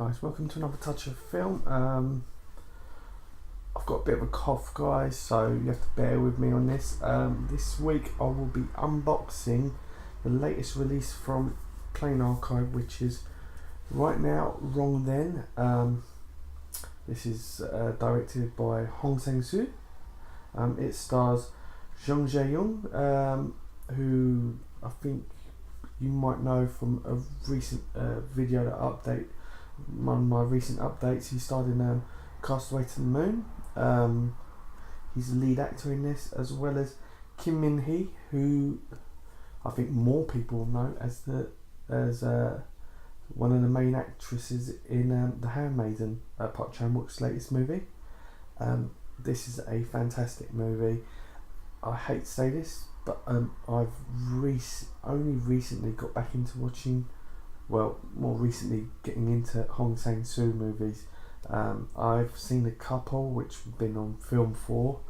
guys, welcome to another touch of film. I've got a bit of a cough, guys, so you have to bear with me on this. This week I will be unboxing the latest release from Plain Archive, which is Right Now, Wrong Then. This is directed by Sang-soo. It stars Jung Jae-young, who I think you might know from a recent video that one of my recent updates. He starred in Castaway to the Moon. He's the lead actor in this, as well as Kim Min-hee, who I think more people know as one of the main actresses in The Handmaiden, Park Chan-wook's latest movie. This is a fantastic movie. I hate to say this, but I've only recently got back into watching, well, more recently getting into Sang-soo movies. I've seen a couple which have been on film 4,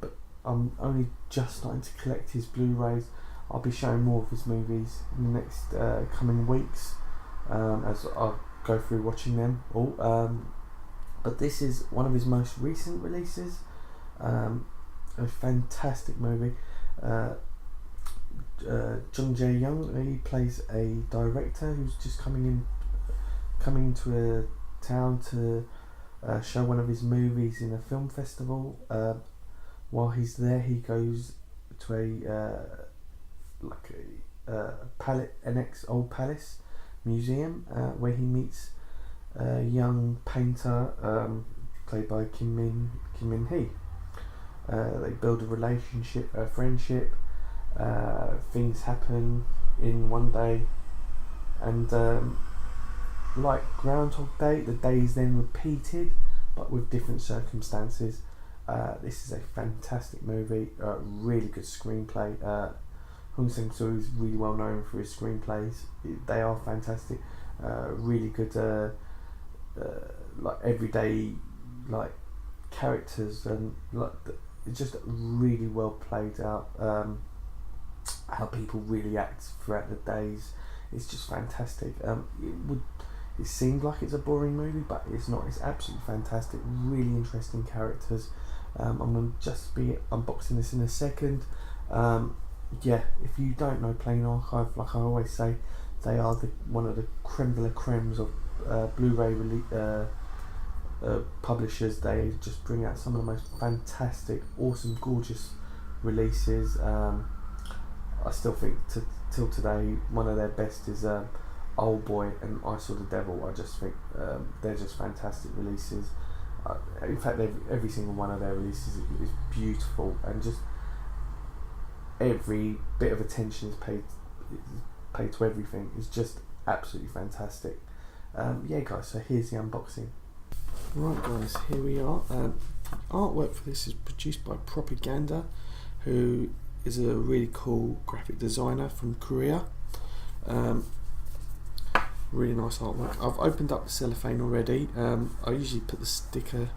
but I'm only just starting to collect his Blu-rays. I'll be showing more of his movies in the next coming weeks as I go through watching them all. But this is one of his most recent releases. A fantastic movie. Jung Jae-young, he plays a director who's just coming into a town to show one of his movies in a film festival. While he's there, he goes to an old palace museum where he meets a young painter played by Kim Min-hee. They build a relationship, a friendship. Things happen in one day, and like Groundhog Day, the day is then repeated, but with different circumstances. This is a fantastic movie, really good screenplay. Sang-soo is really well known for his screenplays. They are fantastic, really good, like everyday like characters, and like it's just really well played out. How people really act throughout the days, it's just fantastic. It seemed like it's a boring movie, but it's not. It's absolutely fantastic. Really interesting characters. I'm going to just be unboxing this in a second. Yeah, if you don't know Plain Archive, like I always say, they are one of the creme de la cremes of Blu-ray publishers. They just bring out some of the most fantastic, awesome, gorgeous releases. I still think till today one of their best is Old Boy and I Saw the Devil. I just think they're just fantastic releases. In fact, every single one of their releases is beautiful, and just every bit of attention is paid to everything. It's just absolutely fantastic. Yeah, guys. So here's the unboxing. Right, guys. Here we are. Artwork for this is produced by Propaganda, who is a really cool graphic designer from Korea. Really nice artwork. I've opened up the cellophane already. I usually put the sticker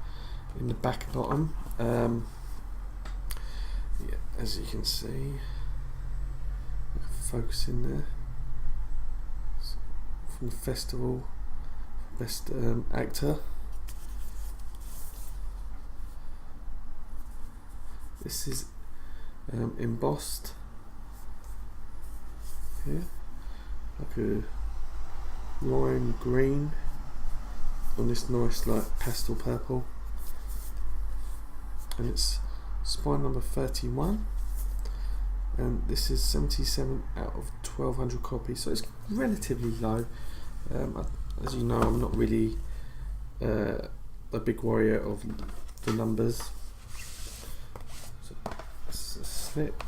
in the back bottom. Yeah, as you can see, focus in there. From the festival, best actor. This is embossed here, like a lime green on this nice like pastel purple, and it's spine number 31, and this is 77 out of 1200 copies, so it's relatively low. As you know, I'm not really a big warrior of the numbers. So it's a slip.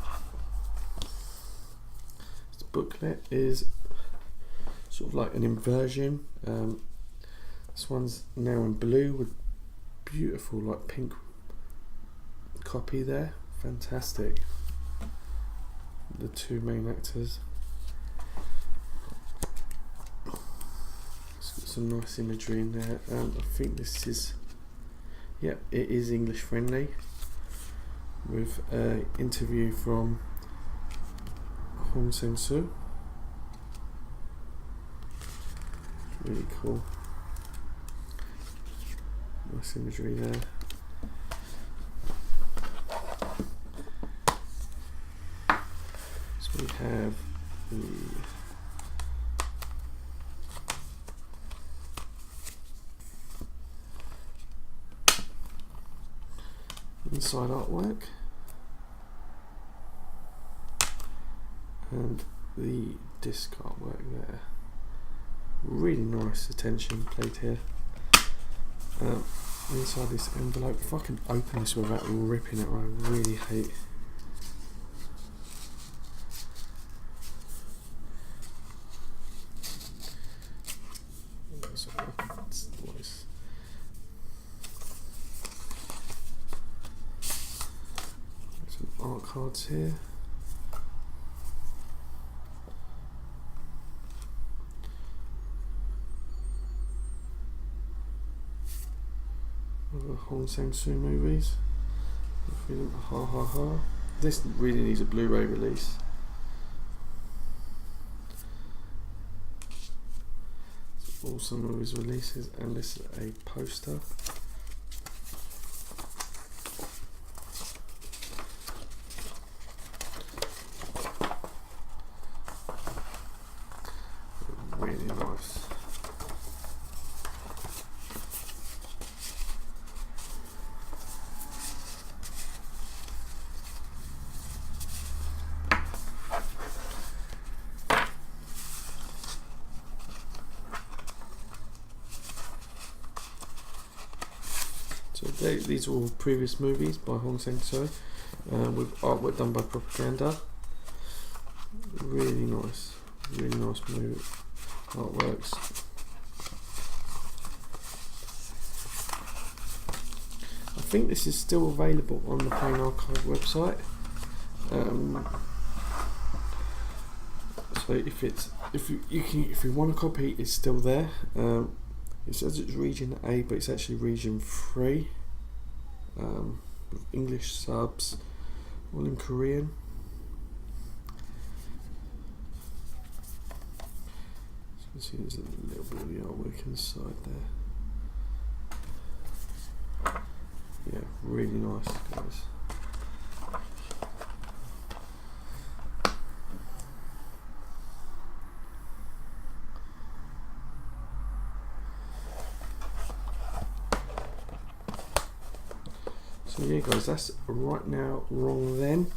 This booklet is sort of like an inversion. This one's now in blue with beautiful like pink copy there. Fantastic. The two main actors. It's got some nice imagery in there. I think this is, yeah, it is English friendly, with an interview from Sang-soo. Really cool. Nice imagery there. So we have the inside artwork and the disc artwork there. Really nice attention played here. Inside this envelope, if I can open this without ripping it, I really hate. Some art cards here. Hong Sang-soo movies. Ha ha ha. This really needs a blu-ray release. All some of his releases, and this is a poster. Really nice. So these are all previous movies by Hong Sang-soo with artwork done by Propaganda. Really nice movie artworks. I think this is still available on the Plain Archive website. So if you want a copy, it's still there. It says it's region A, but it's actually region 3, with English subs, all in Korean. So you can see there's a little bit of the artwork inside there. Yeah, really nice, guys. So yeah guys, that's Right Now Wrong Then,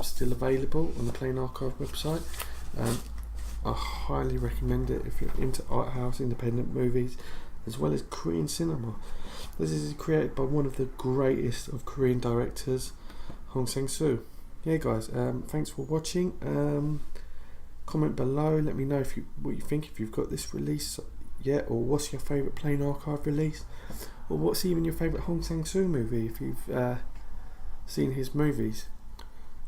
still available on the Plain Archive website. I highly recommend it if you're into art house, independent movies, as well as Korean cinema. This is created by one of the greatest of Korean directors, Hong Sang-soo. Yeah guys, thanks for watching. Comment below, let me know what you think, if you've got this release yet, or what's your favourite Plain Archive release, or what's even your favourite Hong Sang-soo movie if you've seen his movies.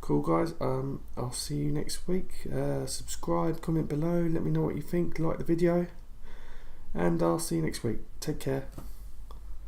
Cool guys, I'll see you next week. Subscribe, comment below, let me know what you think, like the video, and I'll see you next week. Take care.